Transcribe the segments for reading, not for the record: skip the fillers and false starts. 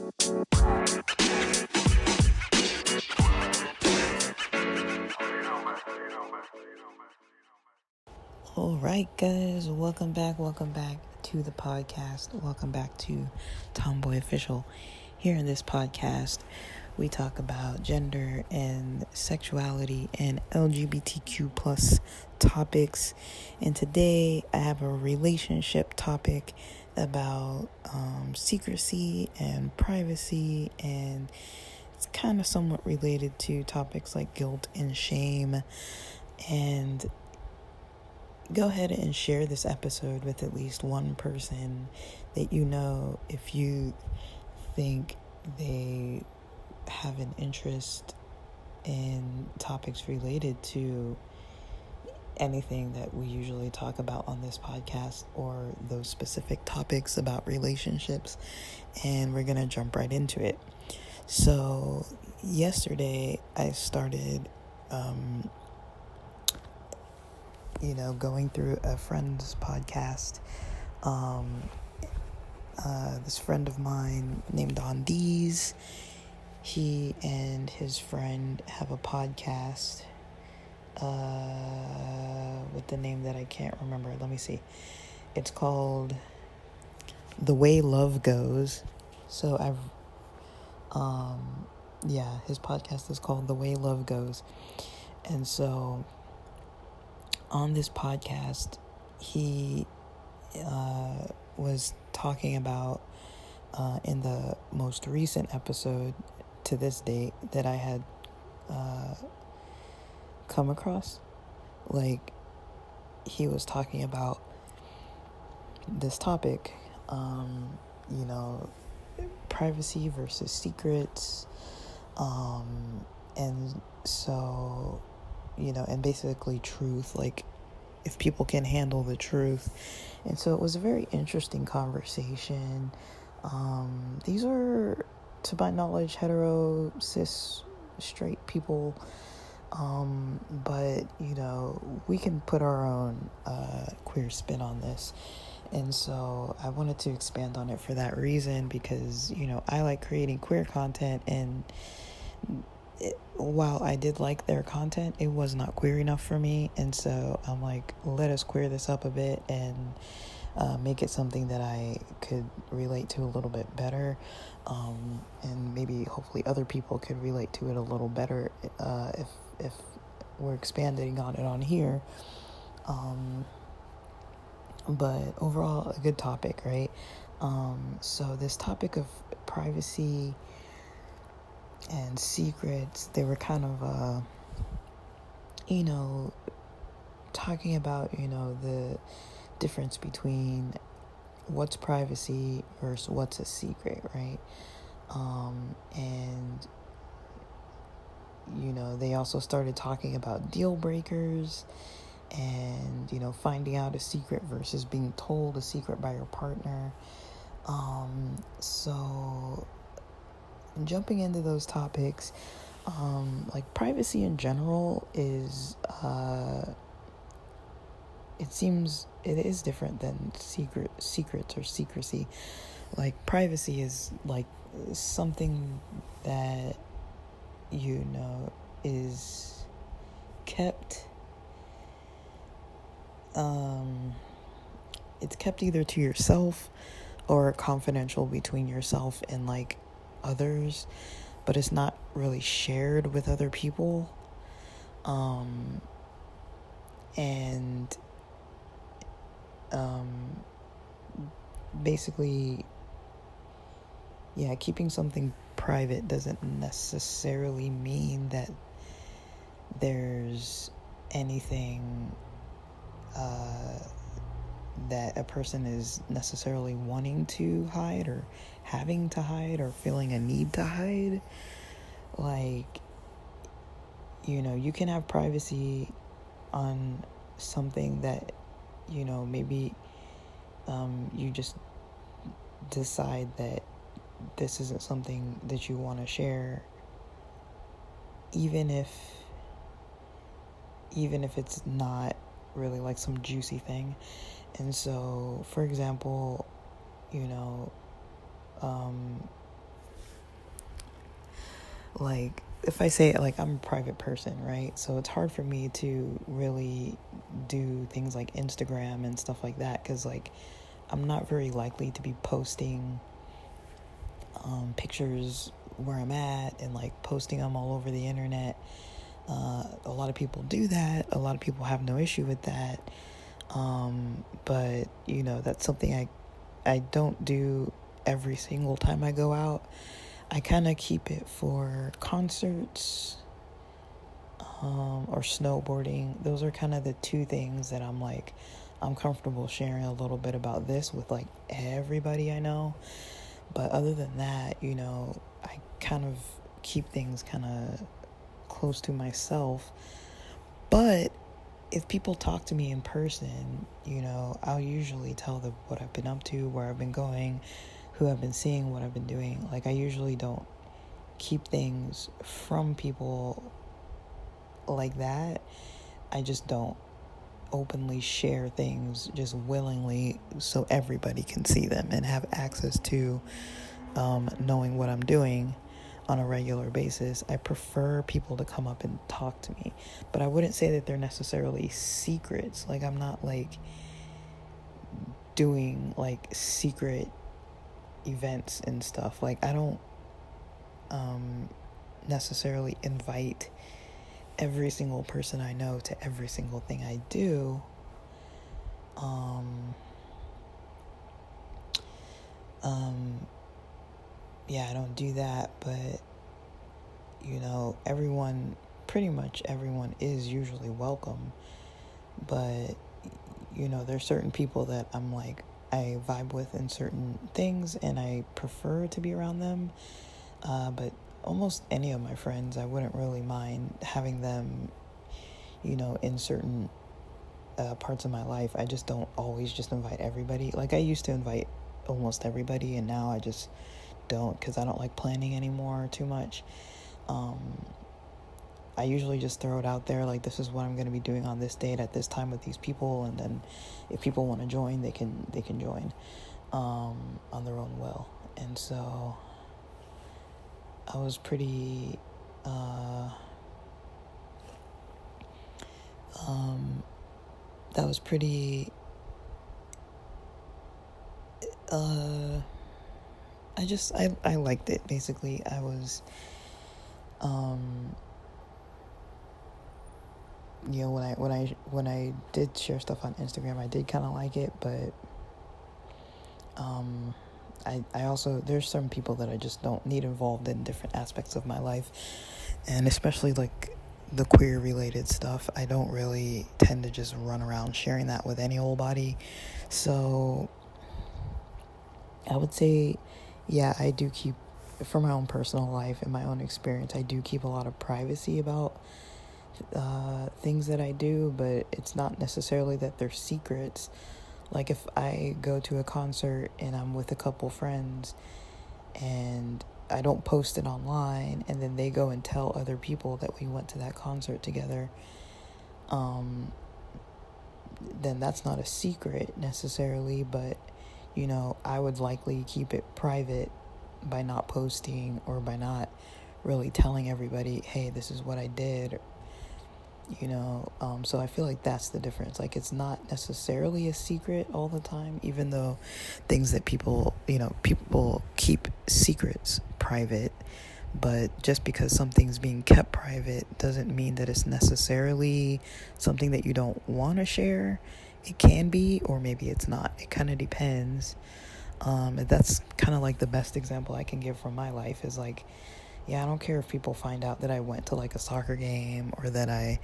All right, guys, welcome back to the podcast. Welcome back to Tomboy Official. Here in this podcast, we talk about gender and sexuality and LGBTQ plus topics. And today I have a relationship topic about secrecy and privacy, and it's kind of somewhat related to topics like guilt and shame. And go ahead and share this episode with at least one person that you know if you think they have an interest in topics related to anything that we usually talk about on this podcast, or those specific topics about relationships. And we're gonna jump right into it. So yesterday I started going through a friend's podcast. This friend of mine named Ondees, he and his friend have a podcast with the name that I can't remember. Let me see. It's called The Way Love Goes. So his podcast is called The Way Love Goes. And so on this podcast, he was talking about in the most recent episode to this date that I had come across. Like, he was talking about this topic, privacy versus secrets, and so, and basically truth, like if people can handle the truth. And so it was a very interesting conversation. These are, to my knowledge, hetero, cis, straight people. But, we can put our own queer spin on this. And so I wanted to expand on it for that reason, because, I like creating queer content, and while I did like their content, it was not queer enough for me. And so I'm like, let us queer this up a bit and make it something that I could relate to a little bit better. And maybe hopefully other people could relate to it a little better if we're expanding on it on here. But overall, a good topic, right? So this topic of privacy and secrets, they were kind of, talking about, the difference between what's privacy versus what's a secret, right? And, they also started talking about deal breakers and, finding out a secret versus being told a secret by your partner. So jumping into those topics, like privacy in general is, it seems it is different than secrets or secrecy. Like privacy is like something that, is kept, it's kept either to yourself or confidential between yourself and like others, but it's not really shared with other people. Basically, keeping something private doesn't necessarily mean that there's anything that a person is necessarily wanting to hide or having to hide or feeling a need to hide. Like, you can have privacy on something that, maybe you just decide that this isn't something that you want to share, even if it's not really like some juicy thing. And so, for example, like, if I say it, like, I'm a private person, right? So it's hard for me to really do things like Instagram and stuff like that, because, like, I'm not very likely to be posting pictures where I'm at and, like, posting them all over the internet. A lot of people do that. A lot of people have no issue with that. But, you know, that's something I don't do every single time I go out. I kind of keep it for concerts or snowboarding. Those are kind of the two things that I'm comfortable sharing a little bit about this with, like, everybody I know. But other than that, you know, I kind of keep things kind of close to myself. But if people talk to me in person, you know, I'll usually tell them what I've been up to, where I've been going, who I've been seeing, what I've been doing. Like, I usually don't keep things from people like that. I just don't openly share things just willingly so everybody can see them and have access to knowing what I'm doing on a regular basis. I prefer people to come up and talk to me, but I wouldn't say that they're necessarily secrets. Like, I'm not like doing like secret events and stuff. Like, I don't necessarily invite every single person I know to every single thing I do. Yeah, I don't do that, but, you know, pretty much everyone is usually welcome. But, you know, there's certain people that I'm like, I vibe with in certain things and I prefer to be around them. But almost any of my friends, I wouldn't really mind having them, you know, in certain parts of my life. I just don't always just invite everybody. Like, I used to invite almost everybody, and now I just don't, because I don't like planning anymore too much. I usually just throw it out there, like, this is what I'm going to be doing on this date at this time with these people, and then if people want to join, they can join on their own will. And so I was pretty that was pretty I liked it. Basically, I was you know, when I did share stuff on Instagram, I did kind of like it, but I also, there's some people that I just don't need involved in different aspects of my life, and especially like the queer related stuff. I don't really tend to just run around sharing that with any old body. So I would say, yeah, I do keep, for my own personal life and my own experience, I do keep a lot of privacy about things that I do, but it's not necessarily that they're secrets. Like, if I go to a concert and I'm with a couple friends and I don't post it online, and then they go and tell other people that we went to that concert together, then that's not a secret necessarily, but, you know, I would likely keep it private by not posting or by not really telling everybody, hey, this is what I did, you know. So I feel like that's the difference. Like, it's not necessarily a secret all the time, even though things that people keep secrets private, but just because something's being kept private doesn't mean that it's necessarily something that you don't want to share. It can be, or maybe it's not. It kind of depends. That's kind of like the best example I can give from my life is like, yeah, I don't care if people find out that I went to like a soccer game, or that I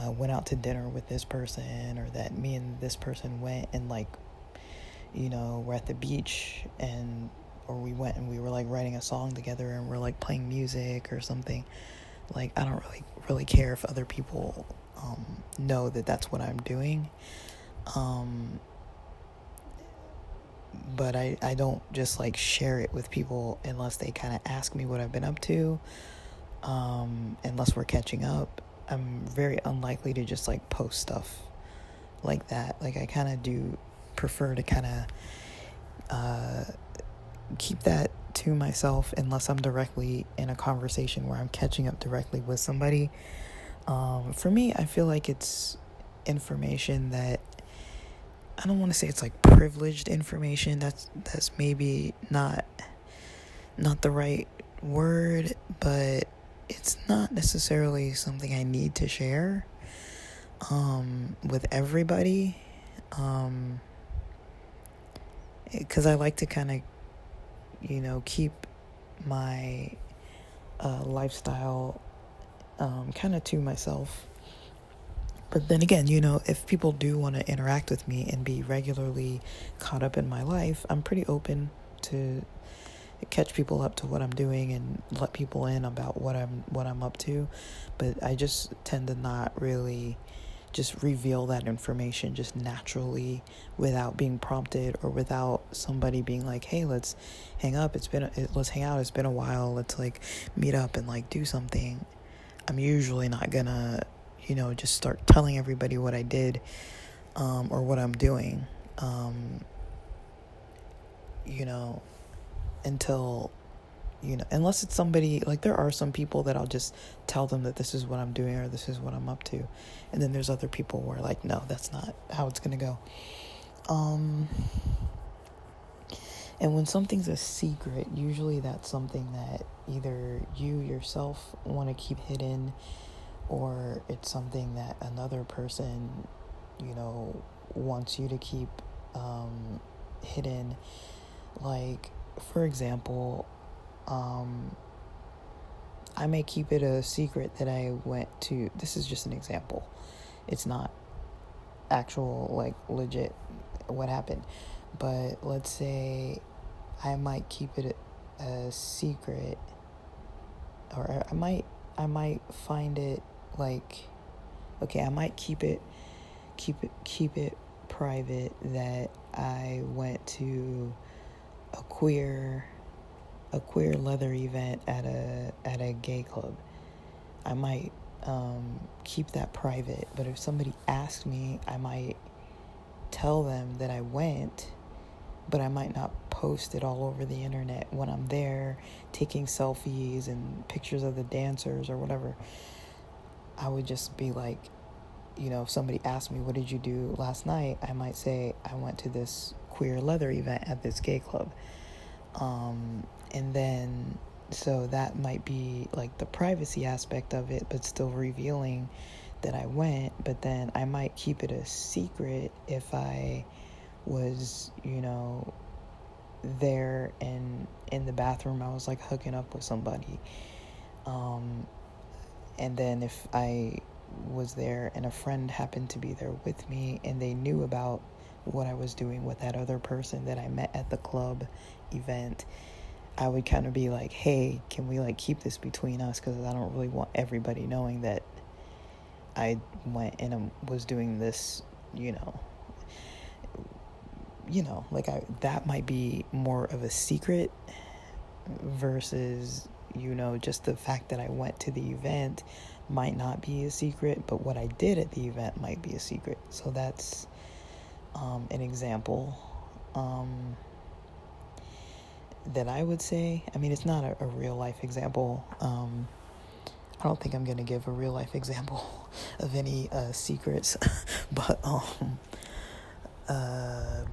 went out to dinner with this person, or that me and this person went and, like, you know, we're at the beach, and or we went and we were like writing a song together and we're like playing music or something. Like, I don't really care if other people know that that's what I'm doing. But I don't just like share it with people unless they kind of ask me what I've been up to. Unless we're catching up, I'm very unlikely to just like post stuff like that. Like, I kind of do prefer to kind of keep that to myself unless I'm directly in a conversation where I'm catching up directly with somebody. For me, I feel like it's information that, I don't want to say it's like privileged information. That's maybe not the right word, but it's not necessarily something I need to share with everybody, because I like to kind of, keep my lifestyle kind of to myself. But then again, if people do want to interact with me and be regularly caught up in my life, I'm pretty open to catch people up to what I'm doing and let people in about what I'm up to. But I just tend to not really just reveal that information just naturally without being prompted or without somebody being like, hey, let's hang out. It's been a while. Let's like meet up and like do something. I'm usually not gonna, just start telling everybody what I did, or what I'm doing, until, unless it's somebody, like there are some people that I'll just tell them that this is what I'm doing or this is what I'm up to. And then there's other people where like, no, that's not how it's going to go. And when something's a secret, usually that's something that either you yourself want to keep hidden, or it's something that another person, wants you to keep hidden. Like, for example, I may keep it a secret that I went to, this is just an example. It's not actual, like, legit what happened. But let's say I might keep it a secret, or I might find it like, okay, I might keep it private that I went to a queer leather event at a gay club. I might keep that private, but if somebody asked me, I might tell them that I went, but I might not post it all over the internet when I'm there taking selfies and pictures of the dancers or whatever. I would just be like, if somebody asked me, what did you do last night? I might say, I went to this queer leather event at this gay club. And then, so that might be like the privacy aspect of it, but still revealing that I went. But then I might keep it a secret if I was, there and in the bathroom, I was like hooking up with somebody. And then if I was there and a friend happened to be there with me and they knew about what I was doing with that other person that I met at the club event, I would kind of be like, hey, can we like keep this between us? Because I don't really want everybody knowing that I went and was doing this, like that might be more of a secret versus, just the fact that I went to the event might not be a secret, but what I did at the event might be a secret. So that's an example that I would say. I mean, it's not a real life example. I don't think I'm going to give a real life example of any secrets, but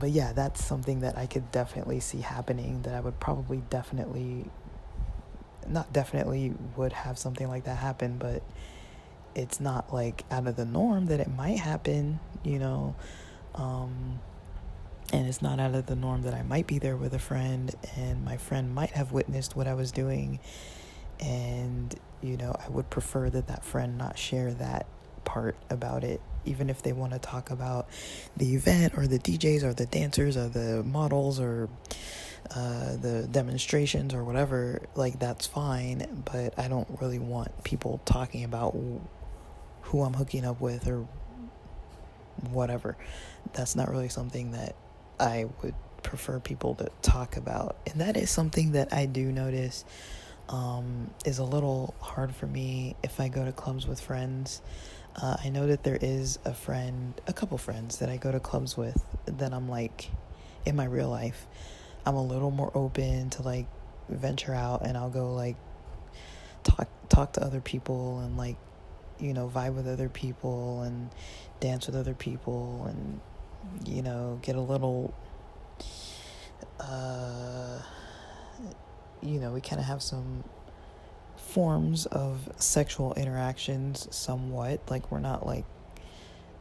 yeah, that's something that I could definitely see happening, that I would probably would have something like that happen, but it's not like out of the norm that it might happen, and it's not out of the norm that I might be there with a friend and my friend might have witnessed what I was doing, and I would prefer that friend not share that part about it, even if they want to talk about the event or the DJs or the dancers or the models or the demonstrations or whatever. Like, that's fine, but I don't really want people talking about who I'm hooking up with or whatever. That's not really something that I would prefer people to talk about. And that is something that I do notice is a little hard for me if I go to clubs with friends. I know that there is a couple friends that I go to clubs with that I'm like, in my real life, I'm a little more open to like venture out and I'll go like talk to other people and like, you know, vibe with other people and dance with other people and, you know, get a little, you know, we kind of have some forms of sexual interactions somewhat. Like, we're not like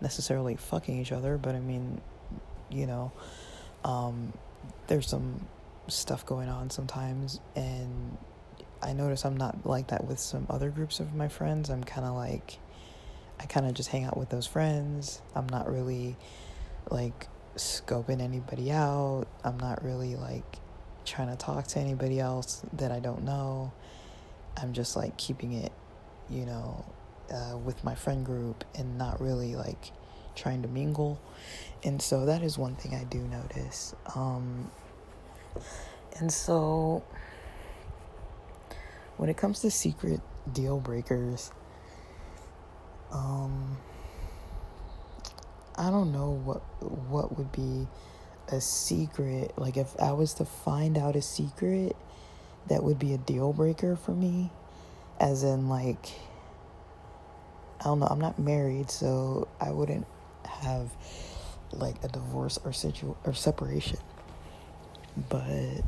necessarily fucking each other, but I mean, you know, there's some stuff going on sometimes, and I notice I'm not like that with some other groups of my friends. I'm kind of like, I kind of just hang out with those friends. I'm not really like scoping anybody out. I'm not really like trying to talk to anybody else that I don't know. I'm just like keeping it, you know, with my friend group and not really like trying to mingle. And so that is one thing I do notice. And so when it comes to secret deal breakers, I don't know what would be a secret. Like, if I was to find out a secret that would be a deal breaker for me, as in like, I don't know, I'm not married, so I wouldn't have like a divorce or separation, but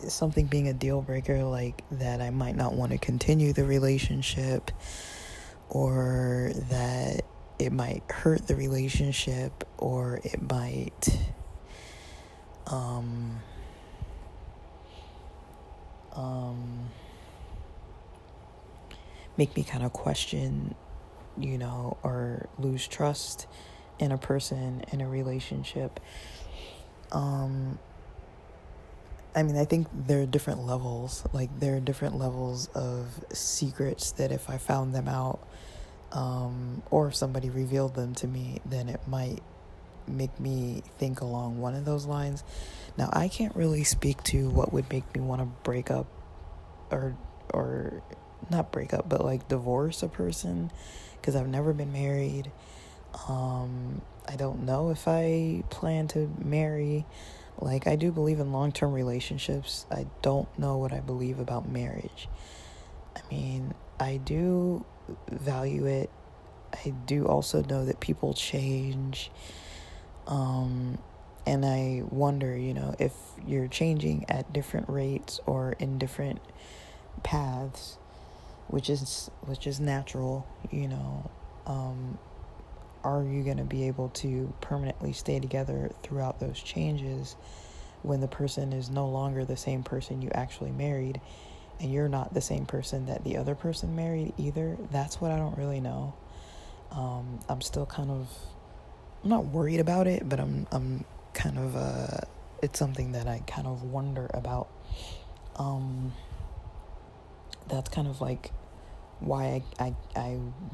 something being a deal breaker, like that I might not want to continue the relationship, or that it might hurt the relationship, or it might make me kind of question, you know, or lose trust in a person, in a relationship. I mean, I think there are different levels. Like, there are different levels of secrets that if I found them out, or if somebody revealed them to me, then it might make me think along one of those lines. Now, I can't really speak to what would make me want to break up, or not break up, but like divorce a person, because I've never been married. I don't know if I plan to marry. Like, I do believe in long-term relationships. I don't know what I believe about marriage. I mean, I do value it. I do also know that people change. And I wonder, you know, if you're changing at different rates or in different paths, which is natural, you know, are you going to be able to permanently stay together throughout those changes when the person is no longer the same person you actually married, and you're not the same person that the other person married either? That's what I don't really know. I'm still kind of, I'm not worried about it, but I'm kind of, it's something that I kind of wonder about. That's kind of like why I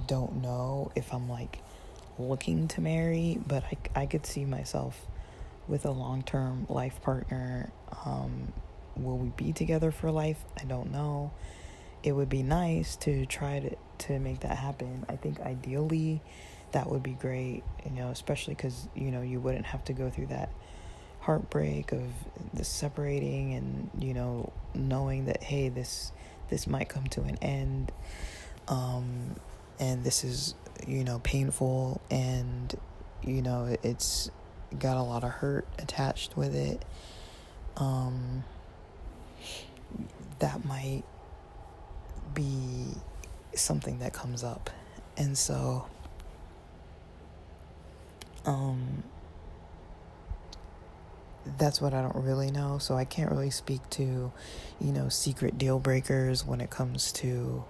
don't know if I'm like looking to marry, but I could see myself with a long-term life partner. Will we be together for life? I don't know. It would be nice to try to make that happen. I think ideally that would be great, you know, especially because, you know, you wouldn't have to go through that heartbreak of the separating, and, you know, knowing that, hey, this might come to an end, and this is, you know, painful, and, you know, it's got a lot of hurt attached with it. That might be something that comes up. And so that's what I don't really know. So I can't really speak to, you know, secret deal breakers when it comes to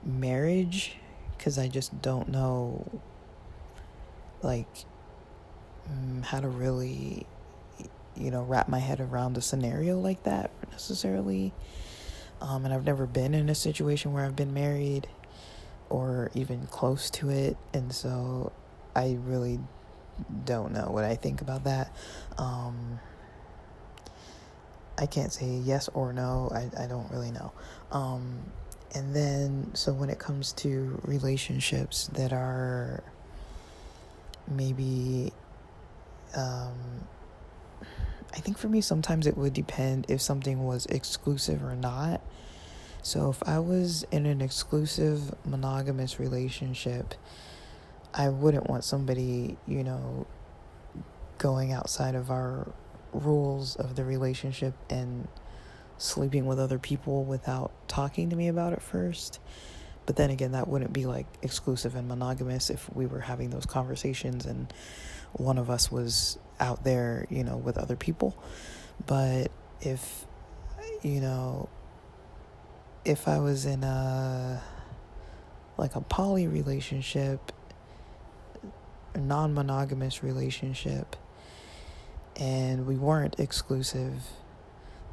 marriage, because I just don't know, like, how to really, you know, wrap my head around a scenario like that necessarily. And I've never been in a situation where I've been married or even close to it, and so I really don't know what I think about that. I can't say yes or no. I don't really know. And then, so when it comes to relationships that are maybe, I I think for me, sometimes it would depend if something was exclusive or not. So if I was in an exclusive monogamous relationship, I wouldn't want somebody, going outside of our rules of the relationship and sleeping with other people without talking to me about it first. But then again, that wouldn't be like exclusive and monogamous if we were having those conversations and one of us was out there, with other people. But if I was in a poly relationship, a non-monogamous relationship, and we weren't exclusive,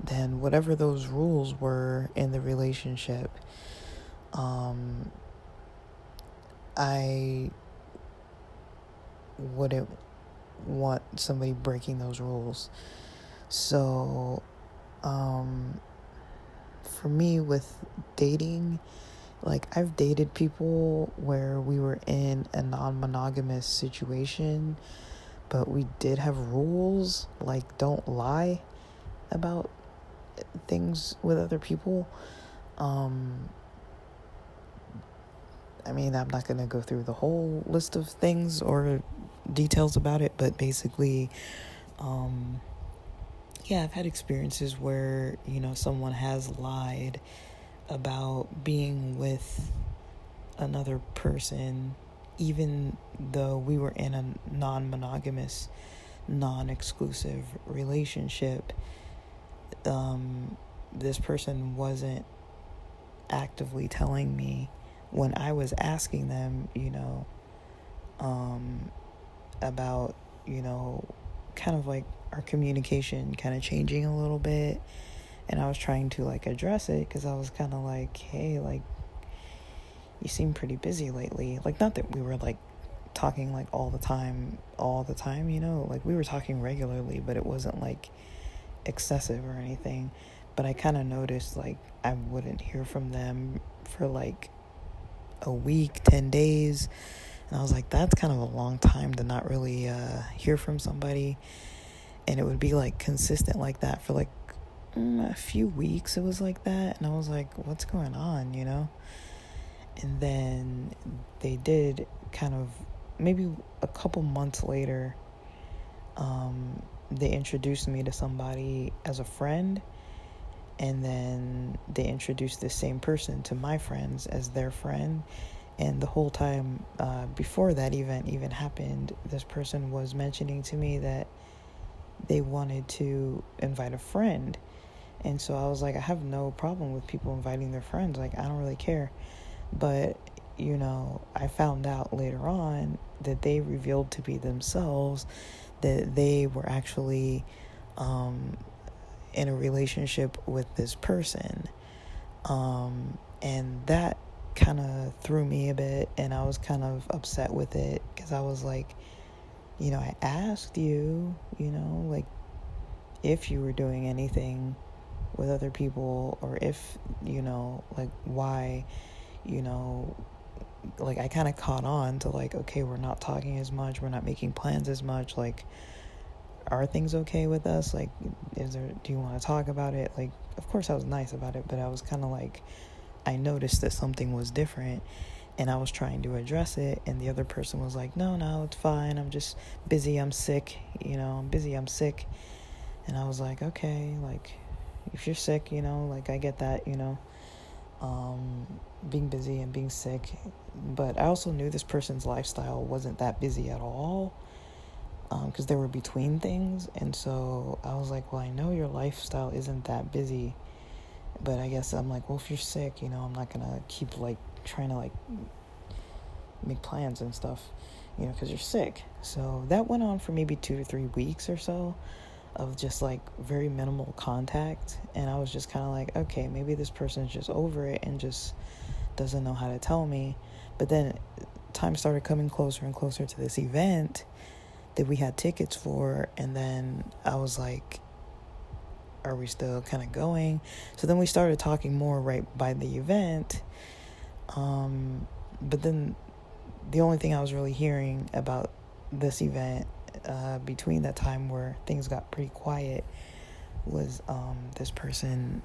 then whatever those rules were in the relationship, I wouldn't want somebody breaking those rules. So, for me with dating, I've dated people where we were in a non-monogamous situation, but we did have rules, don't lie about things with other people. I'm not going to go through the whole list of things or details about it, but basically, I've had experiences where, someone has lied about being with another person, even though we were in a non-monogamous, non-exclusive relationship. This person wasn't actively telling me when I was asking them, about, kind of our communication kind of changing a little bit. And I was trying to address it because I was kind of hey, you seem pretty busy lately. Not that we were talking all the time, we were talking regularly, but it wasn't excessive or anything. But I kind of noticed I wouldn't hear from them for a week, 10 days. And I was that's kind of a long time to not really hear from somebody. And it would be consistent like that for a few weeks. It was like that. And I was what's going on, And then they did kind of, maybe a couple months later, they introduced me to somebody as a friend. And then they introduced the same person to my friends as their friend. And the whole time before that event even happened, this person was mentioning to me that they wanted to invite a friend. And so I was I have no problem with people inviting their friends. I don't really care. But, I found out later on that they revealed to be themselves that they were actually in a relationship with this person. And that kind of threw me a bit, and I was kind of upset with it because I was I asked you, if you were doing anything with other people, or if, why, I kind of caught on to okay, we're not talking as much, we're not making plans as much, are things okay with us? Do you want to talk about it? Of course I was nice about it, but I was kind of I noticed that something was different, and I was trying to address it, and the other person was no, it's fine, I'm just busy, I'm sick, I'm sick. And I was okay, if you're sick, I get that, being busy and being sick. But I also knew this person's lifestyle wasn't that busy at all, because they were between things. And so I was well, I know your lifestyle isn't that busy, but I guess I'm well, if you're sick, I'm not gonna keep trying to make plans and stuff, because you're sick. So that went on for maybe 2 to 3 weeks or so of just very minimal contact. And I was just kind of okay, maybe this person's just over it and just doesn't know how to tell me. But then time started coming closer and closer to this event that we had tickets for, and then I was are we still kind of going? So then we started talking more right by the event, but then the only thing I was really hearing about this event between that time where things got pretty quiet was this person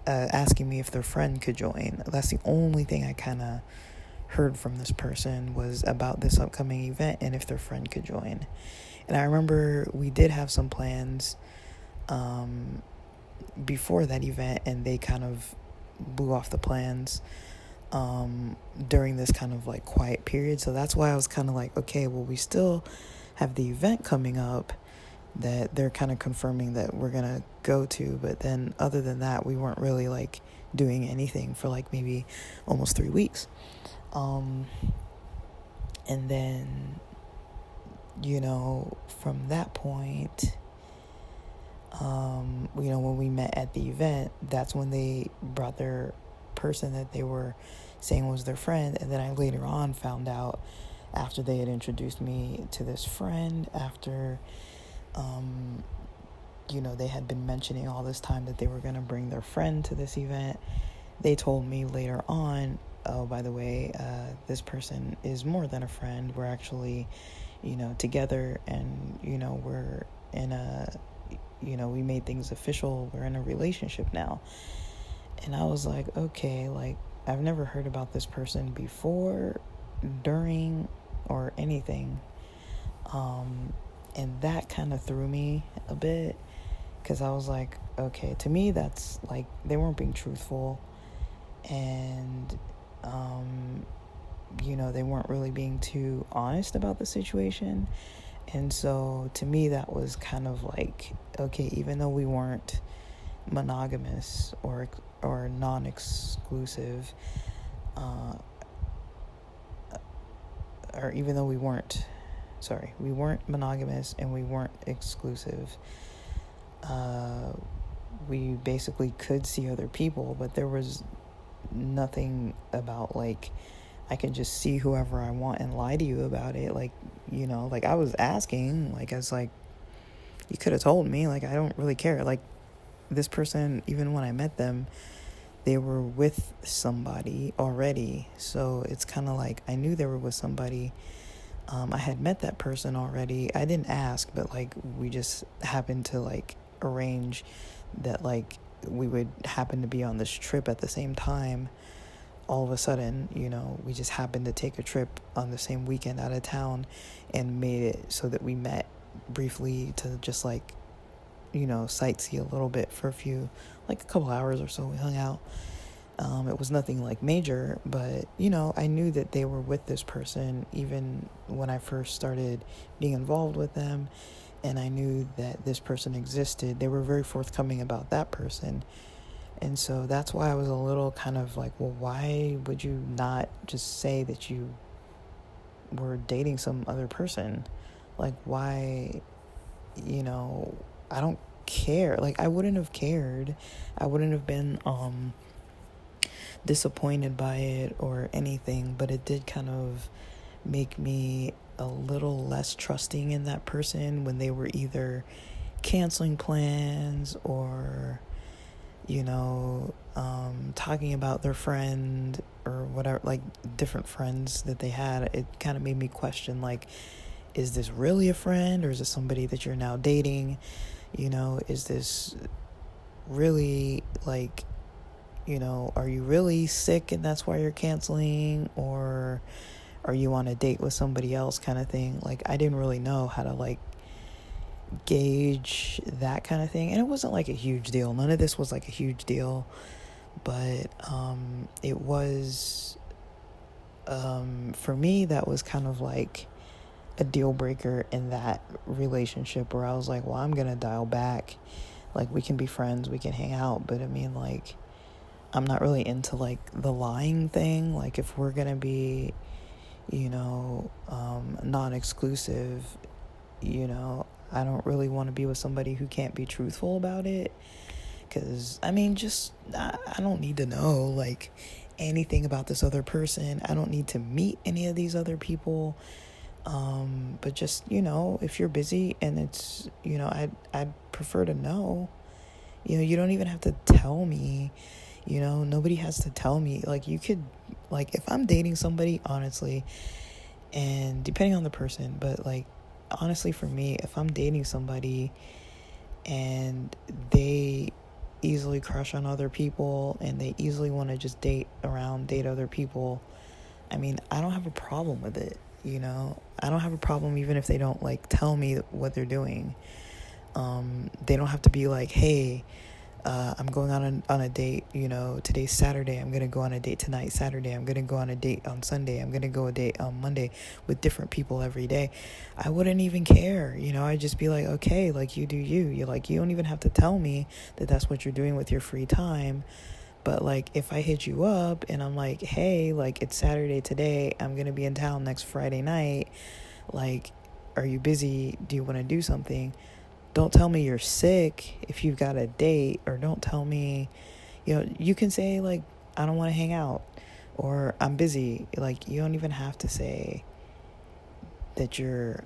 asking me if their friend could join. That's the only thing I kind of heard from this person, was about this upcoming event and if their friend could join. And I remember we did have some plans before that event, and they kind of blew off the plans during this kind of like quiet period. So that's why I was kind of like, okay, well, we still have the event coming up that they're kind of confirming that we're gonna go to, but then other than that, we weren't really like doing anything for like maybe almost 3 weeks. And then, from that point, when we met at the event, that's when they brought their person that they were saying was their friend. And then I later on found out, after they had introduced me to this friend, after they had been mentioning all this time that they were going to bring their friend to this event, they told me later on, oh, by the way, this person is more than a friend. We're actually, together, and, we're in a, we made things official. We're in a relationship now. And I was like, okay, like, I've never heard about this person before, during, or anything. And that kind of threw me a bit, because I was like, okay, to me, that's like, they weren't being truthful. And, they weren't really being too honest about the situation. And so to me, that was kind of like, okay, even though we weren't monogamous or non-exclusive, or even though we weren't monogamous and we weren't exclusive, we basically could see other people, but there was nothing about like, I can just see whoever I want and lie to you about it. Like, like I was asking, like, I was like, you could have told me, like, I don't really care. Like, this person, even when I met them, they were with somebody already. So it's kind of like, I knew they were with somebody. I had met that person already. I didn't ask, but like, we just happened to like arrange that, like, we would happen to be on this trip at the same time. All of a sudden, we just happened to take a trip on the same weekend out of town, and made it so that we met briefly to just like, sightsee a little bit for a couple hours or so. We hung out. It was nothing like major, but, I knew that they were with this person even when I first started being involved with them, and I knew that this person existed. They were very forthcoming about that person. And so that's why I was a little kind of like, well, why would you not just say that you were dating some other person? Like, why, I don't care. Like, I wouldn't have cared. I wouldn't have been disappointed by it or anything, but it did kind of make me a little less trusting in that person when they were either canceling plans or talking about their friend or whatever, like different friends that they had. It kind of made me question, like, is this really a friend, or is this somebody that you're now dating? Is this really like, are you really sick and that's why you're canceling, or are you on a date with somebody else, kind of thing? Like, I didn't really know how to like gauge that kind of thing. And it wasn't like a huge deal. None of this was like a huge deal, but it was for me, that was kind of like a deal breaker in that relationship, where I was like, well, I'm gonna dial back. Like, we can be friends, we can hang out, but I mean, like, I'm not really into like the lying thing. Like, if we're gonna be non-exclusive, I don't really want to be with somebody who can't be truthful about it. Because, I mean, I don't need to know, like, anything about this other person. I don't need to meet any of these other people. But just, if you're busy and it's, I'd prefer to know. You don't even have to tell me. Nobody has to tell me. Like, you could, like, if I'm dating somebody, honestly, and depending on the person, but, like, honestly, for me, if I'm dating somebody and they easily crush on other people and they easily want to just date other people, I mean, I don't have a problem with it, you know? I don't have a problem even if they don't, like, tell me what they're doing. They don't have to be like, hey, I'm going on a date, you know, today's Saturday, I'm going to go on a date tonight, Saturday, I'm going to go on a date on Sunday, I'm going to go a date on Monday with different people every day. I wouldn't even care, you know, I'd just be like, okay, like, you do you. You're like, you don't even have to tell me that that's what you're doing with your free time. But, like, if I hit you up and I'm like, hey, like, it's Saturday today, I'm going to be in town next Friday night, like, are you busy? Do you want to do something? Don't tell me you're sick if you've got a date, or don't tell me, you know, you can say, like, I don't want to hang out, or I'm busy. Like, you don't even have to say that you're,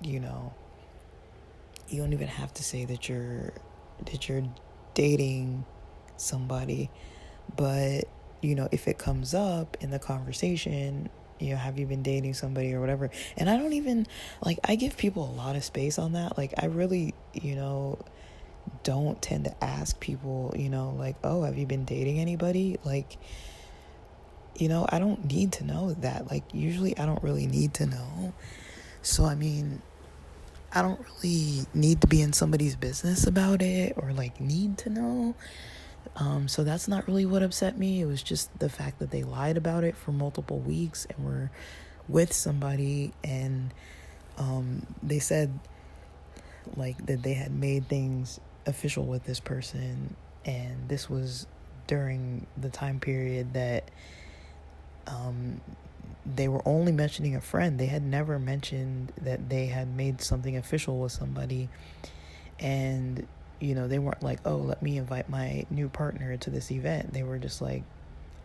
you know, you don't even have to say that you're dating somebody. But, you know, if it comes up in the conversation, you know, have you been dating somebody or whatever? And I don't even, like, I give people a lot of space on that. Like, I really, you know, don't tend to ask people, you know, like, oh, have you been dating anybody? Like, you know, I don't need to know that. Like, usually I don't really need to know. So, I mean, I don't really need to be in somebody's business about it, or, like, need to know. So that's not really what upset me. It was just the fact that they lied about it for multiple weeks and were with somebody, and they said, like, that they had made things official with this person, and this was during the time period that they were only mentioning a friend. They had never mentioned that they had made something official with somebody. And, you know, they weren't like, oh, let me invite my new partner to this event. They were just like,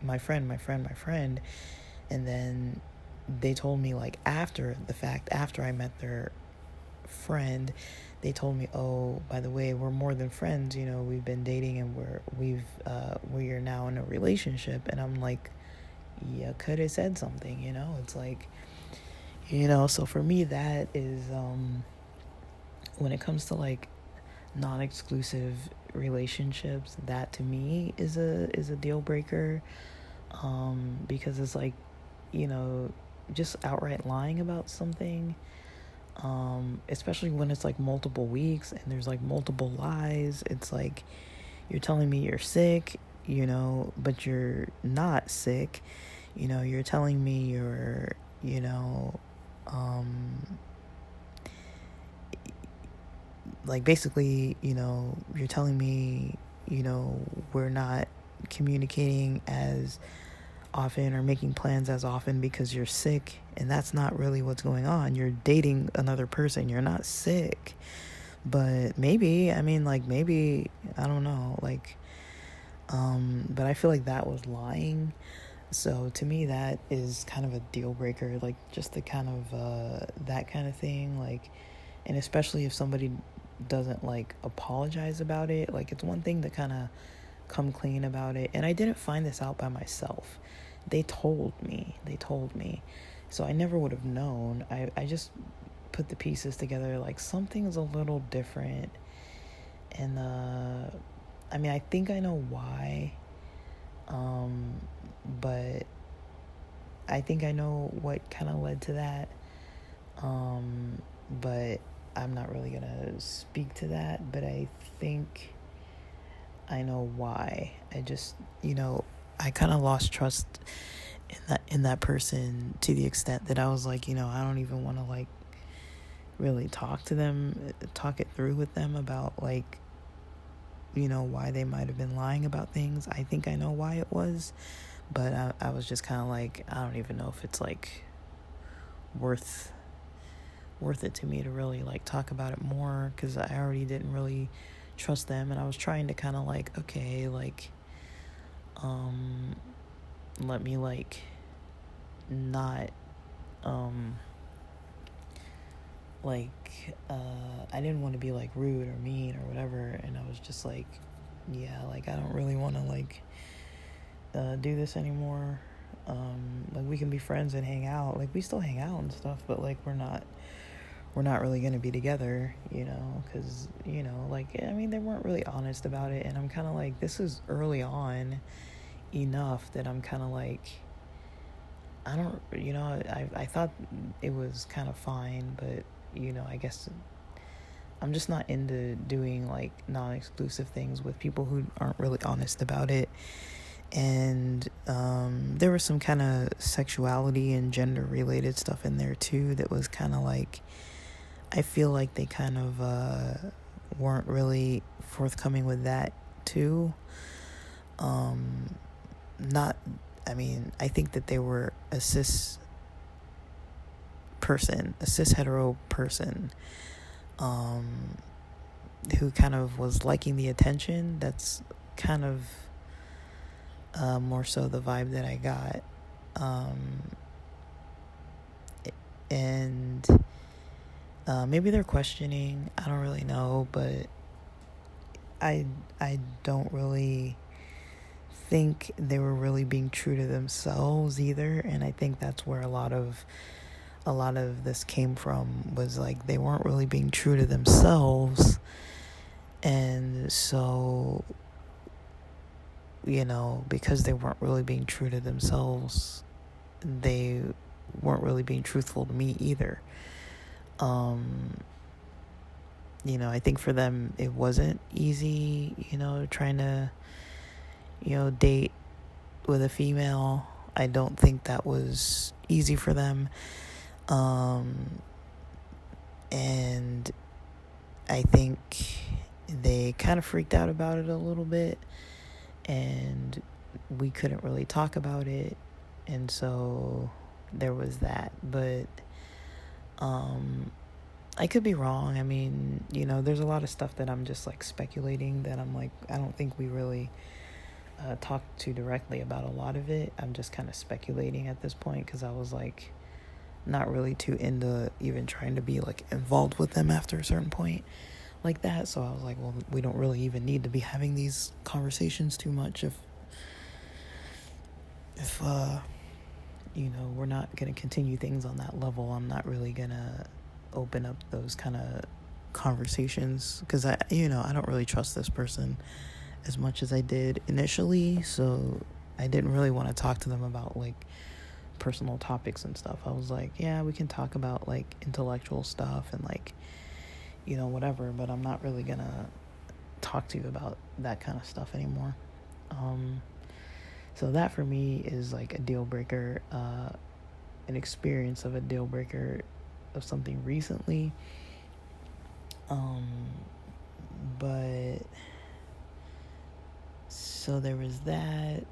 my friend. And then they told me, like, after the fact, after I met their friend, they told me, oh, by the way, we're more than friends, you know, we've been dating, and we are now in a relationship. And I'm like, you could have said something, you know? It's like, you know, so for me, that is, when it comes to, like, non-exclusive relationships, that to me is a deal breaker, because it's like, you know, just outright lying about something, especially when it's like multiple weeks and there's like multiple lies. It's like, you're telling me you're sick, you know, but you're not sick. You know, you're telling me you're, you know, like, basically, you know, you're telling me, you know, we're not communicating as often or making plans as often because you're sick, and that's not really what's going on. You're dating another person. You're not sick. But maybe, I mean, like, maybe, I don't know, like, but I feel like that was lying. So to me, that is kind of a deal breaker, like, just the kind of, that kind of thing, like, and especially if somebody doesn't, like, apologize about it. Like, it's one thing to kind of come clean about it. And I didn't find this out by myself. They told me. So I never would have known. I just put the pieces together, like, something's a little different. And, I mean, I think I know why. But I think I know what kind of led to that. But I'm not really gonna speak to that, but I think I know why. I just, you know, I kind of lost trust in that person to the extent that I was like, you know, I don't even want to, like, really talk it through with them about, like, you know, why they might have been lying about things. I think I know why it was, but I was just kind of like, I don't even know if it's, like, worth it to me to really, like, talk about it more, because I already didn't really trust them. And I was trying to kind of, like, okay, like, let me, like, not, like, I didn't want to be, like, rude or mean or whatever. And I was just like, yeah, like, I don't really want to, like, do this anymore. Like, we can be friends and hang out. Like, we still hang out and stuff, but, like, we're not we're not really going to be together, because, like, I mean, they weren't really honest about it. And I'm kind of like, this is early on enough that I'm kind of like, I don't, I thought it was kind of fine, but, I guess I'm just not into doing like non-exclusive things with people who aren't really honest about it. And there was some kind of sexuality and gender related stuff in there too that was kind of like, I feel like they kind of weren't really forthcoming with that too. I think that they were a cis hetero person, who kind of was liking the attention. That's kind of more so the vibe that I got. And maybe they're questioning, I don't really know, but I don't really think they were really being true to themselves either. And I think that's where a lot of this came from, was like they weren't really being true to themselves. And so, because they weren't really being true to themselves, they weren't really being truthful to me either. I think for them it wasn't easy, trying to, date with a female. I don't think that was easy for them. And I think they kind of freaked out about it a little bit, and we couldn't really talk about it. And so there was that. But I could be wrong. I mean, there's a lot of stuff that I'm just like speculating, that I'm like, I don't think we really talked too directly about a lot of it. I'm just kind of speculating at this point, because I was like not really too into even trying to be like involved with them after a certain point like that. So I was like, well, we don't really even need to be having these conversations too much if we're not going to continue things on that level. I'm not really going to open up those kind of conversations, because I don't really trust this person as much as I did initially. So I didn't really want to talk to them about like personal topics and stuff. I was like, yeah, we can talk about like intellectual stuff and like, whatever, but I'm not really gonna talk to you about that kind of stuff anymore. So that for me is like a deal breaker, an experience of a deal breaker of something recently. But so there was that.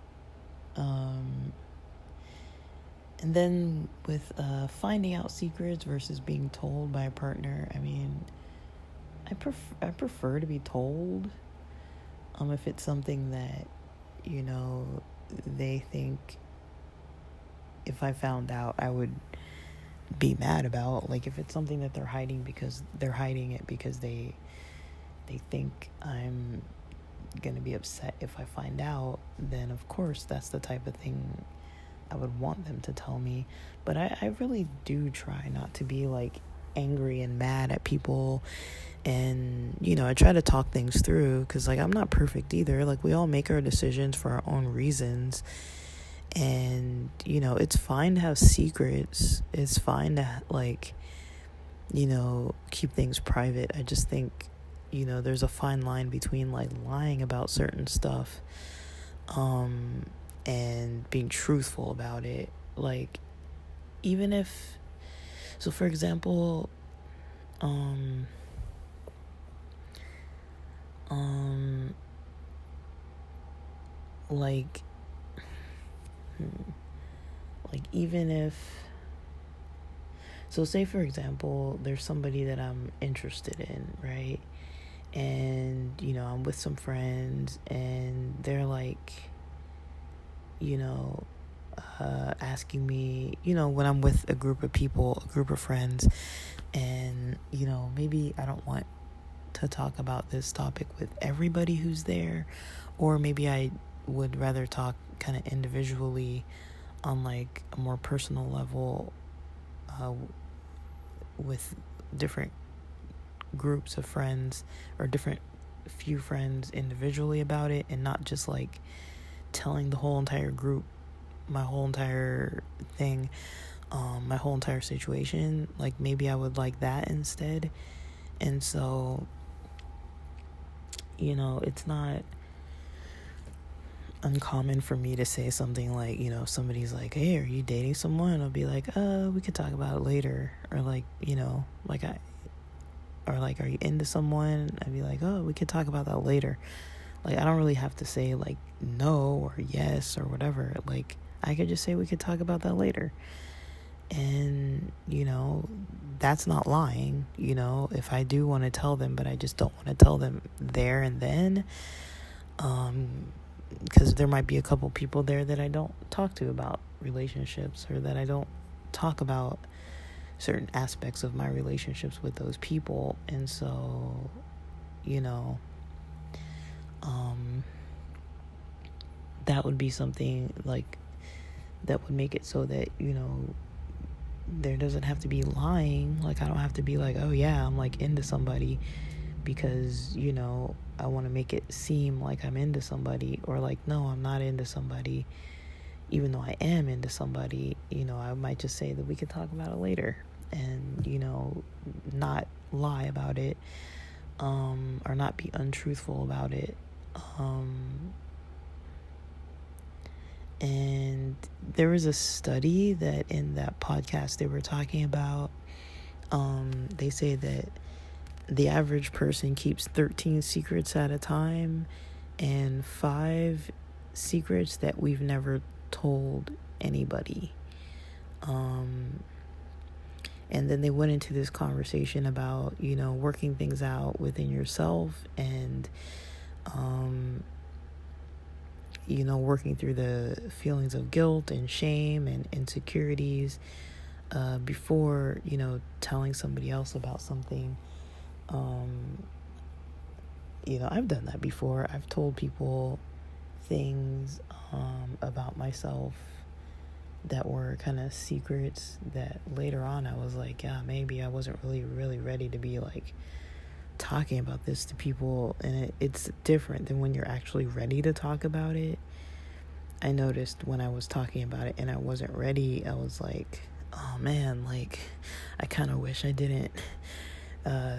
And then with finding out secrets versus being told by a partner, I mean, I prefer to be told. If it's something that, they think if I found out I would be mad about. Like if it's something that they're hiding because they think I'm gonna be upset if I find out, then of course that's the type of thing I would want them to tell me. But I really do try not to be like angry and mad at people. And, I try to talk things through, because like I'm not perfect either. Like we all make our decisions for our own reasons. And, it's fine to have secrets. It's fine to like, keep things private. I just think, there's a fine line between like lying about certain stuff, and being truthful about it. Like, even if, so for example, like even if, so say for example, there's somebody that I'm interested in, right? And, I'm with some friends and they're like, asking me, when I'm with a group of people, a group of friends, and, maybe I don't want to talk about this topic with everybody who's there, or maybe I would rather talk kind of individually on like a more personal level, with different groups of friends or different few friends individually about it, and not just like telling the whole entire group my whole entire thing, my whole entire situation. Like, maybe I would like that instead. And so, it's not uncommon for me to say something like, somebody's like, hey, are you dating someone? I'll be like, we could talk about it later. Or like, are you into someone? I'd be like, oh, we could talk about that later. Like, I don't really have to say like no or yes or whatever. Like, I could just say we could talk about that later. And, that's not lying. If I do want to tell them, but I just don't want to tell them there and then, because there might be a couple people there that I don't talk to about relationships, or that I don't talk about certain aspects of my relationships with those people. And so, that would be something like that would make it so that, there doesn't have to be lying. Like, I don't have to be like, oh yeah, I'm like into somebody, because, I want to make it seem like I'm into somebody, or like, no, I'm not into somebody, even though I am into somebody. I might just say that we could talk about it later, and, not lie about it, or not be untruthful about it. And there was a study that in that podcast they were talking about, they say that the average person keeps 13 secrets at a time, and 5 secrets that we've never told anybody. And then they went into this conversation about, working things out within yourself, and, working through the feelings of guilt and shame and insecurities, before, telling somebody else about something. I've done that before. I've told people things, about myself that were kind of secrets that later on I was like, yeah, maybe I wasn't really ready to be like talking about this to people. And it's different than when you're actually ready to talk about it. I noticed when I was talking about it and I wasn't ready, I was like, oh man, like, I kind of wish I didn't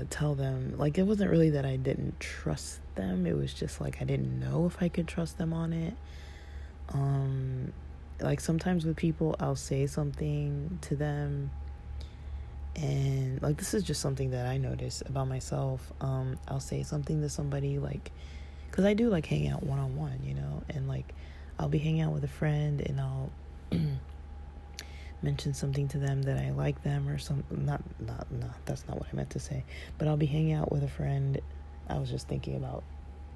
tell them. Like, it wasn't really that I didn't trust them, it was just like I didn't know if I could trust them on it. Like, sometimes with people, I'll say something to them, and like, this is just something that I notice about myself. I'll say something to somebody, like, because I do like hang out one-on-one, and like, I'll be hanging out with a friend and I'll mention something to them that I like them, or something. No, that's not what I meant to say. But I'll be hanging out with a friend. I was just thinking about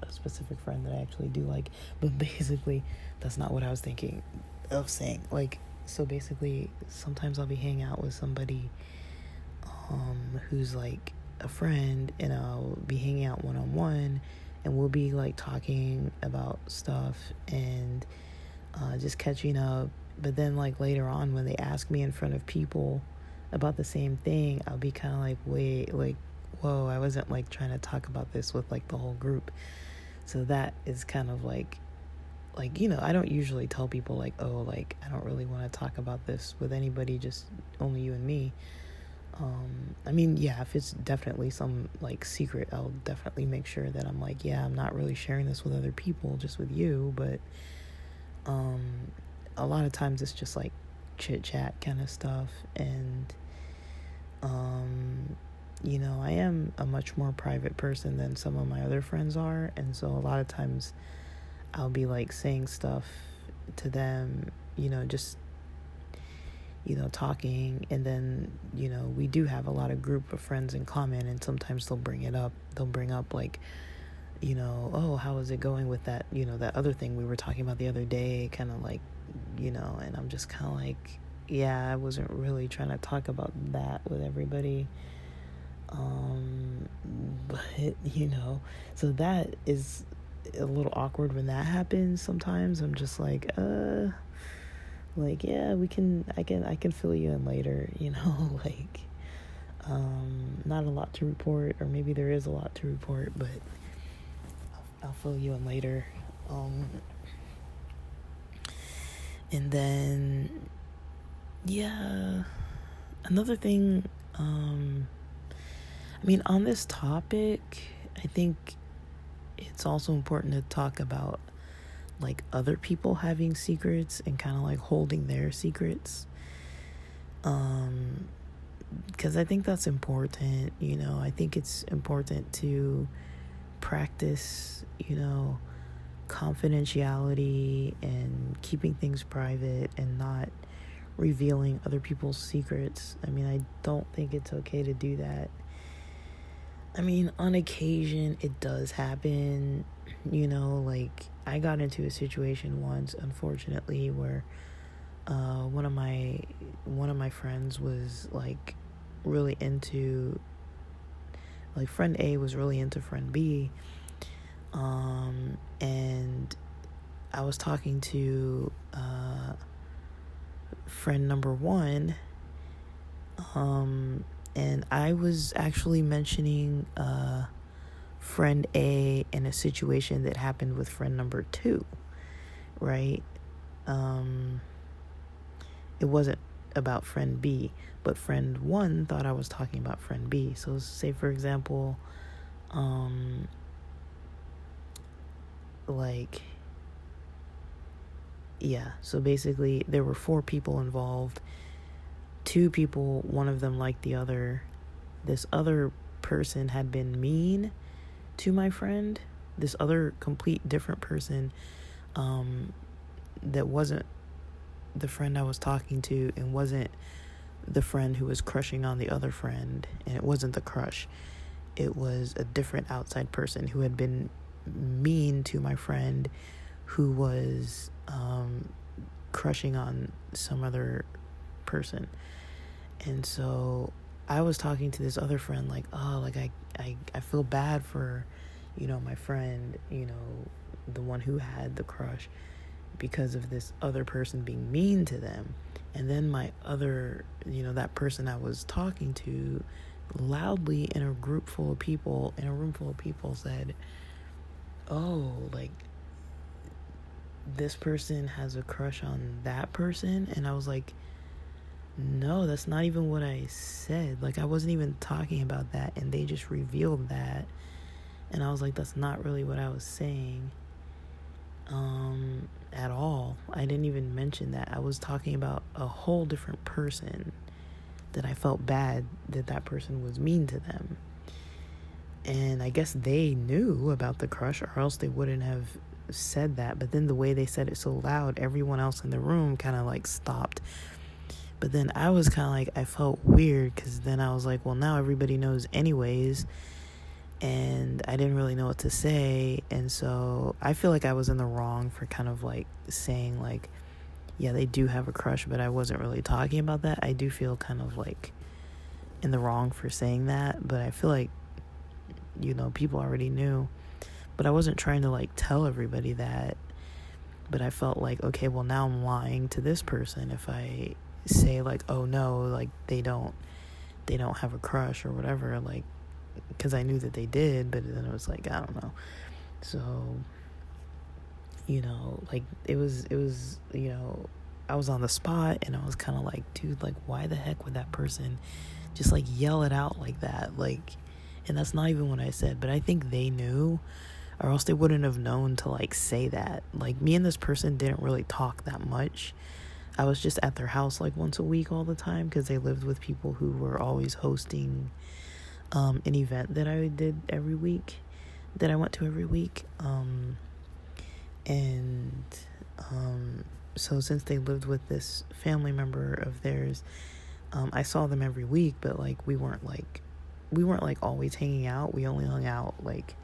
a specific friend that I actually do like, but basically that's not what I was thinking of saying. Like, so basically sometimes I'll be hanging out with somebody who's like a friend, and I'll be hanging out one-on-one, and we'll be like talking about stuff and just catching up. But then like later on, when they ask me in front of people about the same thing, I'll be kind of like, wait, like, whoa, I wasn't like trying to talk about this with like the whole group. So that is kind of like, I don't usually tell people like, oh, like, I don't really want to talk about this with anybody, just only you and me. I mean, yeah, if it's definitely some like secret, I'll definitely make sure that I'm like, yeah, I'm not really sharing this with other people, just with you. But a lot of times it's just like chit chat kind of stuff. And I am a much more private person than some of my other friends are, and so a lot of times I'll be like saying stuff to them, just talking, and then we do have a lot of group of friends in common, and sometimes they'll bring up like, oh, how is it going with that, that other thing we were talking about the other day, kind of like, and I'm just kind of like, yeah, I wasn't really trying to talk about that with everybody. But so that is a little awkward when that happens. Sometimes I'm just like, yeah, I can fill you in later, like, Not a lot to report, or maybe there is a lot to report, but I'll fill you in later. And then, yeah, another thing, on this topic, I think it's also important to talk about, like, other people having secrets and kind of, like, holding their secrets. Because I think that's important, I think it's important to practice, confidentiality and keeping things private and not revealing other people's secrets. I don't think it's okay to do that. On occasion it does happen, like I got into a situation once, unfortunately, where one of my friends was like really into, like, friend A was really into friend B, and I was talking to friend number one, and I was actually mentioning friend A in a situation that happened with friend number two, right? It wasn't about friend B, but friend one thought I was talking about friend B. So say, for example, so basically there were 4 people involved. 2 people, one of them liked the other. This other person had been mean to my friend. This other complete different person, that wasn't the friend I was talking to, and wasn't the friend who was crushing on the other friend, and it wasn't the crush. It was a different outside person who had been mean to my friend, who was crushing on some other person. And so I was talking to this other friend, like, I feel bad for, my friend, the one who had the crush, because of this other person being mean to them. And then my other, that person I was talking to, loudly in a room full of people said, oh, like, this person has a crush on that person. And I was like, no, that's not even what I said. Like, I wasn't even talking about that, and they just revealed that. And I was like, that's not really what I was saying at all. I didn't even mention that. I was talking about a whole different person, that I felt bad that person was mean to them. And I guess they knew about the crush, or else they wouldn't have said that. But then the way they said it so loud, everyone else in the room kind of like stopped. But then I was kind of like, I felt weird, because then I was like, well, now everybody knows anyways. And I didn't really know what to say. And so I feel like I was in the wrong for kind of like saying, like, yeah, they do have a crush, but I wasn't really talking about that. I do feel kind of like in the wrong for saying that, but I feel like, people already knew. But I wasn't trying to like tell everybody that. But I felt like, okay, well, now I'm lying to this person if I say, like, oh no, like, they don't have a crush or whatever, like, because I knew that they did. But then it was like, I don't know. So, like, it was I was on the spot, and I was kind of like, dude, like, why the heck would that person just like yell it out like that? Like, and that's not even what I said. But I think they knew, or else they wouldn't have known to like say that. Like, me and this person didn't really talk that much. I was just at their house like once a week all the time, because they lived with people who were always hosting an event that I did every week, that I went to every week. So since they lived with this family member of theirs, I saw them every week, but like we weren't like always hanging out. We only hung out like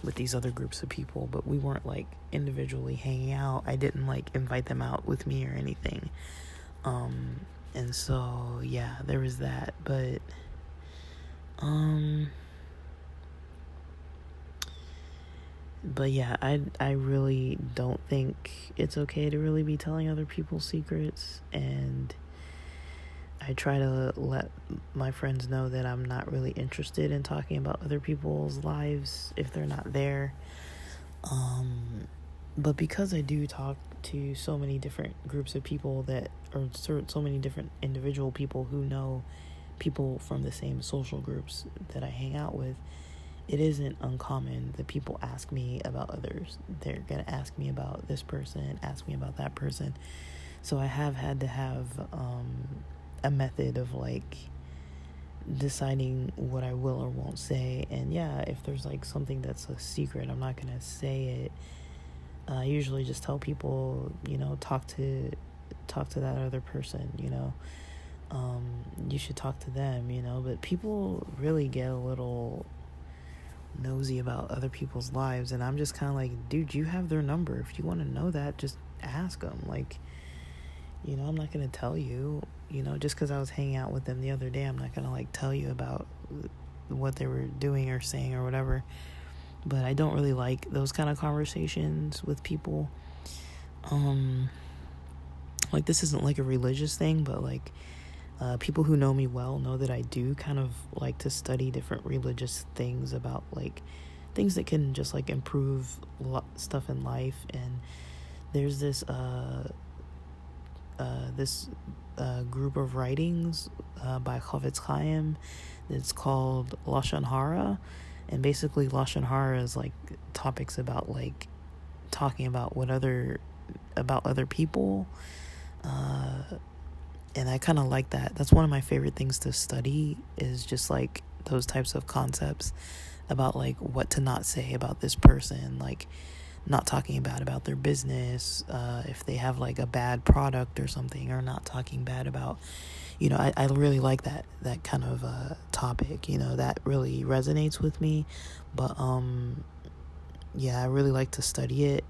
with these other groups of people, but we weren't like individually hanging out. I didn't like invite them out with me or anything. And so yeah, there was that. But yeah, I really don't think it's okay to really be telling other people's secrets. And I try to let my friends know that I'm not really interested in talking about other people's lives if they're not there. But because I do talk to so many different groups of people or so many different individual people who know people from the same social groups that I hang out with, it isn't uncommon that people ask me about others. They're going to ask me about this person, ask me about that person. So I have had to have a method of like deciding what I will or won't say. And yeah, if there's like something that's a secret, I'm not going to say it. I usually just tell people, talk to that other person, you should talk to them, but people really get a little nosy about other people's lives, and I'm just kind of like, dude, you have their number. If you want to know that, just ask them. Like, I'm not going to tell you, just because I was hanging out with them the other day, I'm not going to like tell you about what they were doing or saying or whatever. But I don't really like those kind of conversations with people. Like, this isn't like a religious thing, but like people who know me well know that I do kind of like to study different religious things about like things that can just like improve stuff in life. And there's this group of writings by Chofetz Chaim that's called Lashon Hara. And basically Lashon Hara is like topics about like talking about about other people. And I kind of like that. That's one of my favorite things to study, is just like those types of concepts about like what to not say about this person, like not talking bad about their business, if they have like a bad product or something, or not talking bad about, I really like that kind of topic, that really resonates with me. But yeah, I really like to study it,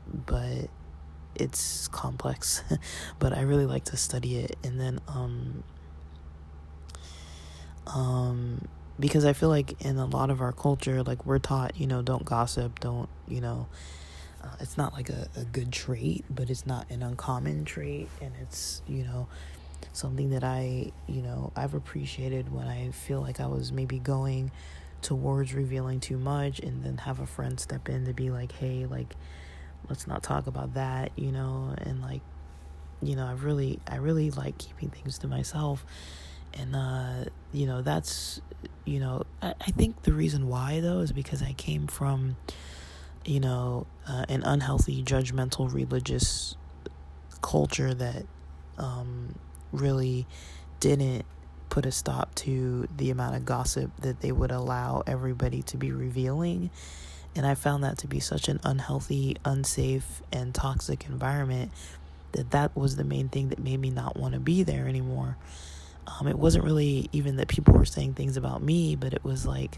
but it's complex. But I really like to study it. And then because I feel like in a lot of our culture, like we're taught, don't gossip, don't, it's not like a good trait, but it's not an uncommon trait. And it's, something that I've appreciated when I feel like I was maybe going towards revealing too much, and then have a friend step in to be like, hey, like, let's not talk about that, and like, I really like keeping things to myself. And that's, I think the reason why though is because I came from an unhealthy, judgmental, religious culture that really didn't put a stop to the amount of gossip that they would allow everybody to be revealing. And I found that to be such an unhealthy, unsafe, and toxic environment that was the main thing that made me not want to be there anymore. It wasn't really even that people were saying things about me, but it was like,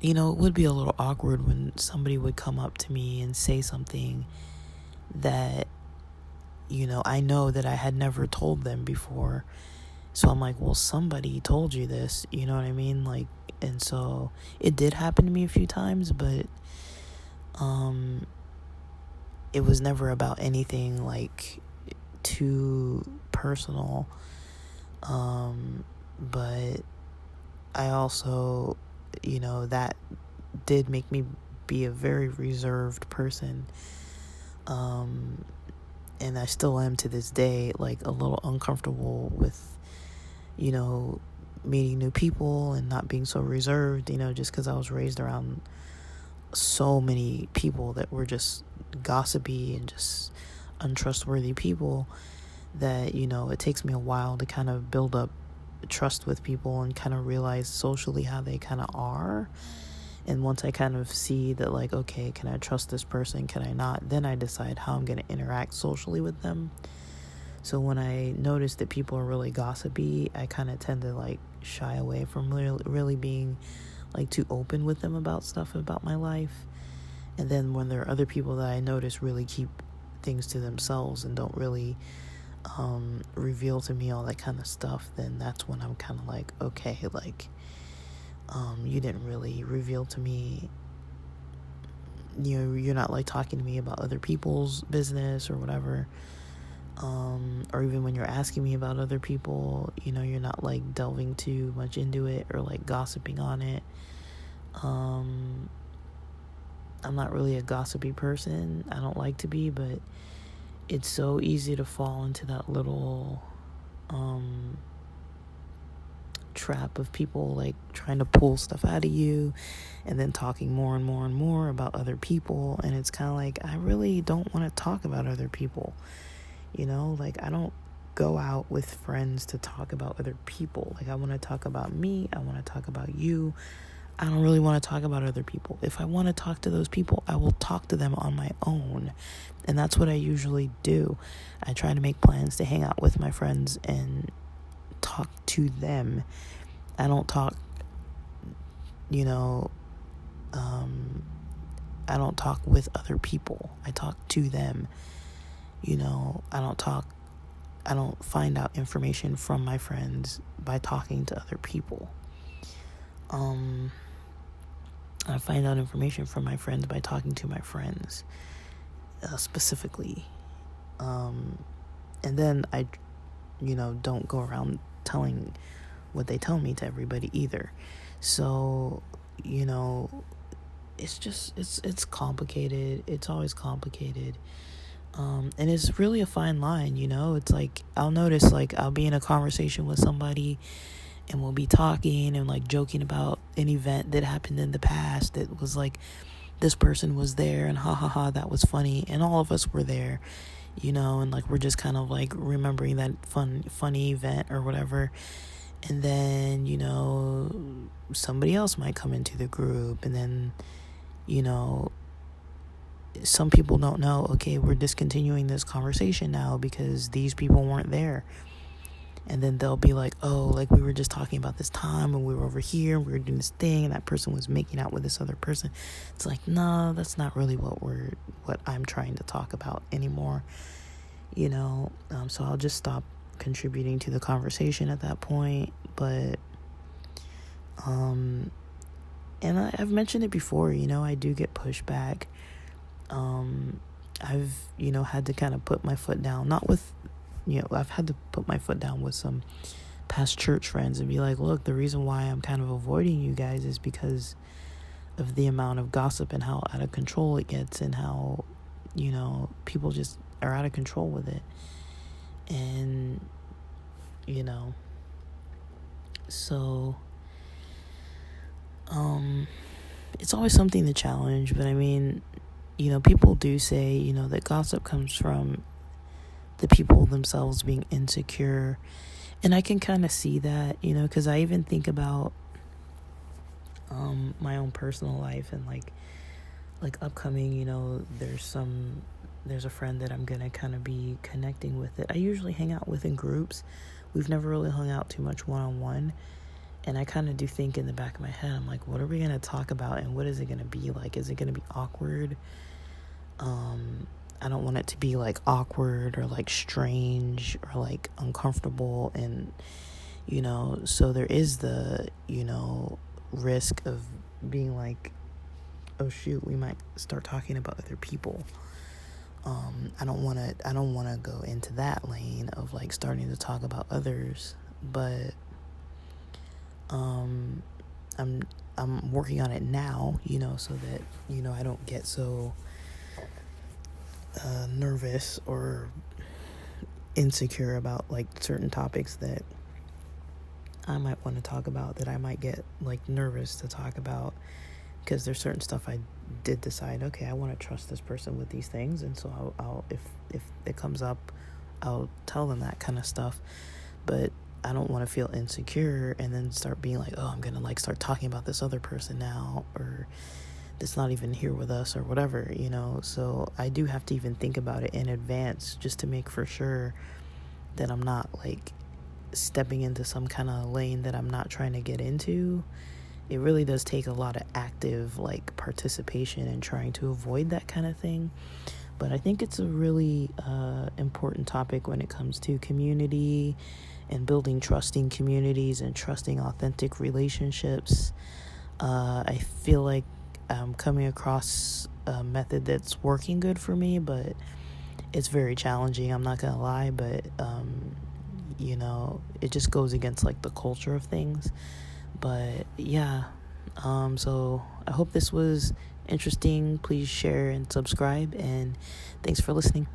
it would be a little awkward when somebody would come up to me and say something that, I know that I had never told them before. So I'm like, well, somebody told you this, you know what I mean? Like, and so it did happen to me a few times, but it was never about anything like too personal. But I also, that did make me be a very reserved person. And I still am to this day, like a little uncomfortable with, meeting new people and not being so reserved, just because I was raised around so many people that were just gossipy and just untrustworthy people, that, it takes me a while to kind of build up trust with people and kind of realize socially how they kind of are. And once I kind of see that, like, okay, can I trust this person? Can I not? Then I decide how I'm going to interact socially with them. So when I notice that people are really gossipy, I kind of tend to like shy away from really being like too open with them about stuff about my life. And then when there are other people that I notice really keep things to themselves and don't really reveal to me all that kind of stuff, then that's when I'm kind of like, okay, like, you didn't really reveal to me, you're not like talking to me about other people's business or whatever. or even when you're asking me about other people, you're not like delving too much into it or like gossiping on it. I'm not really a gossipy person. I don't like to be, but it's so easy to fall into that little trap of people like trying to pull stuff out of you and then talking more and more and more about other people. And it's kind of like, I really don't want to talk about other people. Like I don't go out with friends to talk about other people. Like I want to talk about me. I want to talk about you. I don't really want to talk about other people. If I want to talk to those people, I will talk to them on my own. And that's what I usually do. I try to make plans to hang out with my friends and talk to them. I don't talk, I don't talk with other people. I talk to them. I don't find out information from my friends by talking to other people. I find out information from my friends by talking to my friends, specifically. And then I, don't go around telling what they tell me to everybody either. So, it's complicated. It's always complicated. And it's really a fine line, it's like, I'll notice, like, I'll be in a conversation with somebody and we'll be talking and like joking about an event that happened in the past that was like, this person was there and ha ha ha, that was funny. And all of us were there, and like, we're just kind of like remembering that funny event or whatever. And then, somebody else might come into the group and then, some people don't know, okay, we're discontinuing this conversation now because these people weren't there. And then they'll be like, oh, like we were just talking about this time and we were over here and we were doing this thing and that person was making out with this other person. It's like, no, that's not really what I'm trying to talk about anymore. So I'll just stop contributing to the conversation at that point. But, and I've mentioned it before, I do get pushback. I've, had to kind of put my foot down, not with, I've had to put my foot down with some past church friends and be like, look, the reason why I'm kind of avoiding you guys is because of the amount of gossip and how out of control it gets and how, people just are out of control with it. And, so, it's always something to challenge, but I mean, people do say, that gossip comes from the people themselves being insecure. And I can kind of see that, because I even think about my own personal life and like upcoming, there's a friend that I'm gonna kind of be connecting with that I usually hang out with in groups. We've never really hung out too much one-on-one. And I kind of do think in the back of my head, I'm like, what are we going to talk about and what is it going to be like? Is it going to be awkward? I don't want it to be like awkward or like strange or like uncomfortable. And, so there is the, risk of being like, oh shoot, we might start talking about other people. I don't want to go into that lane of like starting to talk about others, but I'm working on it now, so that, I don't get so nervous or insecure about like certain topics that I might want to talk about, that I might get like nervous to talk about, because there's certain stuff I did decide, okay, I want to trust this person with these things, and so I'll if it comes up, I'll tell them that kind of stuff. But I don't want to feel insecure and then start being like, oh, I'm gonna like start talking about this other person now, or that's not even here with us or whatever, so I do have to even think about it in advance just to make for sure that I'm not like stepping into some kind of lane that I'm not trying to get into. It really does take a lot of active like participation in trying to avoid that kind of thing. But I think it's a really important topic when it comes to community and building trusting communities and trusting authentic relationships. I feel like I'm coming across a method that's working good for me, but it's very challenging, I'm not gonna lie, but it just goes against like the culture of things. But yeah, so I hope this was interesting. Please share and subscribe, and thanks for listening.